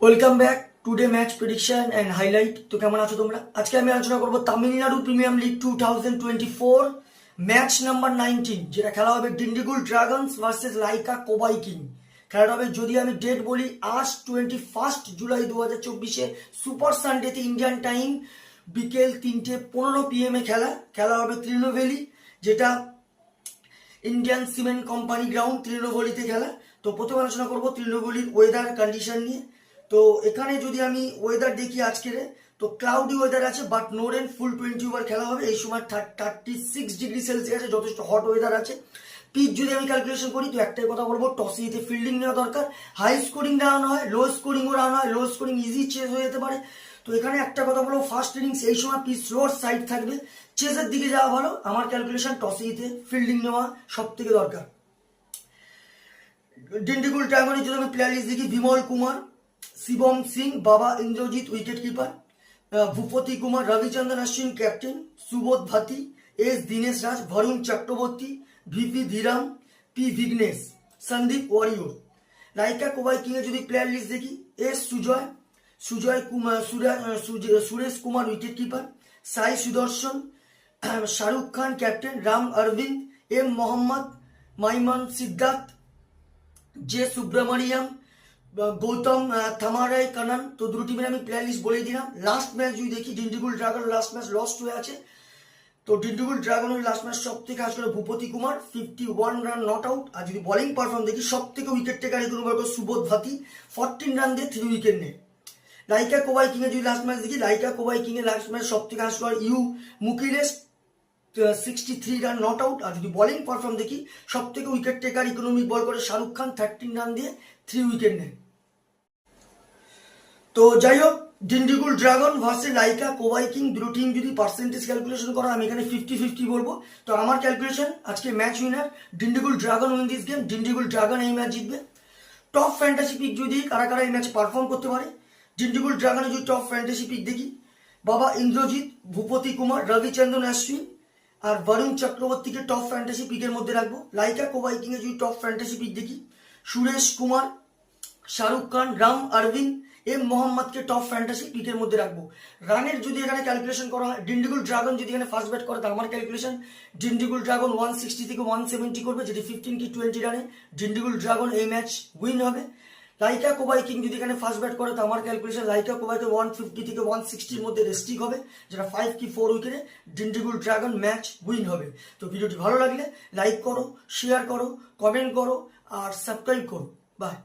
Welcome back today match prediction and highlight. তো কেমন আছো তোমরা? আজকে আমি আলোচনা করবো Tamil Nadu premium league 2024 match number 19, যেটা খেলা হবে Dindigul dragons versus Laika Kovai king. খেলাটা হবে, যদি আমি ডেট বলি, আজ 21 জুলাই 2024 সুপার সানডেতে ইন্ডিয়ান টাইম বিকেল 3:15 PM খেলা হবে তৃণভেলি, যেটা ইন্ডিয়ান সিমেন্ট কোম্পানি গ্রাউন্ড তৃণভলিতে খেলা। তো প্রথমে আলোচনা করবো তৃণভলির ওয়েদার কন্ডিশন নিয়ে। তো এখানে যদি আমি ওয়েদার দেখি আজকের, তো ক্লাউডি ওয়েদার আছে, but no rain, full 20 over খেলা হবে। এই সময় 36°C আছে, যথেষ্ট হট ওয়েদার আছে। পিচ যদি আমি ক্যালকুলেশন করি, তো একটাই কথা বলবো, টসে জিতে ফিল্ডিং নেওয়া দরকার। হাই স্কোরিং রান হয়, লো স্কোরিংও রান হয়, লো স্কোরিং ইজি চেস হয়ে যেতে পারে। তো এখানে একটা কথা বলবো, ফার্স্ট ইনিংস এই সময় পিচ স্লোর সাইড থাকবে, চেসের দিকে যাওয়া ভালো। আমার ক্যালকুলেশন টসে জিতে ফিল্ডিং নেওয়া সব থেকে দরকার। ডিন্ডিগুল ড্রাগনের যদি আমি প্লেয়ার লিস্ট দেখি, Bimal Kumar, Shivam Singh, Baba Indrajith wicket keeper, Bhupathi Kumar, Ravichandran Ashwin captain, Subodh Bhati, S Dinesh Raj, Varun Chakravarthy, VP Dhiram, P Vignesh, Sandeep Warrier. Lyca Kovai king এর যদি প্লেয়ার লিস্ট দেখি, S Sujay Kumar, Suresh Kumar wicket keeper, Sai Sudharsan, Shahrukh Khan captain, Ram Arvind, M Mohammad, মাইমান সিদ্ধার্থ, জে সুব্রমণিয়াম, গৌতম থামারাই কানান। তো দুটো টিমের আমি প্লেয়ার লিস্ট বলেই দিলাম। লাস্ট ম্যাচ যদি দেখি, Dindigul dragon last match lost হয়ে আছে। তো ডিন্ডিগুল ড্রাগনের লাস্ট ম্যাচ সব থেকে কাজ করে Bhupathi Kumar, 51 run not out. আর যদি বোলিং পারফর্ম দেখি, সব থেকে উইকেট টেকার সুবোধ ভাতি, 14 রান দিয়ে 3 উইকেট নেয়। লাইকা কোবাই কিং এর যদি লাস্ট ম্যাচ দেখি, লাইকা কোবাই কিং এর লাস্ট ম্যাচ সব থেকে কাজ করে মুকিলেশ, 63 রান নট আউট। আর যদি বোলিং পারফর্ম দেখি, সব থেকে উইকেট টেকার ইকোনমিক বল করে শাহরুখ খান, 13 রান দিয়ে 3 উইকেট নেয়। তো যাই হোক, Dindigul dragon versus Laika Kovai king, দুটো টিম যদি পার্সেন্টেজ ক্যালকুলেশন করা, আমি এখানে 50-50 বলবো। তো আমার ক্যালকুলেশন, আজকে match winner Dindigul dragon win this game. Dindigul dragon এই ম্যাচ জিতবে। টপ ফ্যান্টাসি পিক যদি কারা কারা এই ম্যাচ পারফর্ম করতে পারে, ডিন্ডিগুল ড্রাগনে যদি টপ ফ্যান্টাসি পিক দেখি, বাবা ইন্দ্রজিৎ, ভূপতি কুমার, রবিচন্দ্রন অশ্বিন আর বরুণ চক্রবর্তীকে টপ ফ্যান্টাসি পিকের মধ্যে রাখবো। লাইকা কোবাই কিং এ যদি টপ ফ্যান্টাসি পিক দেখি, সুরেশ কুমার, শাহরুখ খান, রাম অরবিন্দ, এম মোহাম্মদকে টপ ফ্যান্টাসি পিকের মধ্যে রাখবো। রানের যদি এখানে ক্যালকুলেশন করা হয়, ডিন্ডিগুল ড্রাগন যদি এখানে ফার্স্ট ব্যাট করে, তো আমার ক্যালকুলেশন ডিন্ডিগুল ড্রাগন 160 থেকে 170 করবে, যেটি 15 কি 20 রানে ডিন্ডিগুল ড্রাগন এই ম্যাচ উইন হবে। লাইকা কোবাই কিং যদি এখানে ফার্স্ট ব্যাট করে, তো আমার ক্যালকুলেশন লাইকা কোবাইকে 150 থেকে 160-র মধ্যে রেস্ট্রিক হবে, যেটা 5 কি 4 উইকেটে ডিন্ডিগুল ড্রাগন ম্যাচ উইন হবে। তো ভিডিওটি ভালো লাগলে লাইক করো, শেয়ার করো, কমেন্ট করো আর সাবস্ক্রাইব করো। বাই।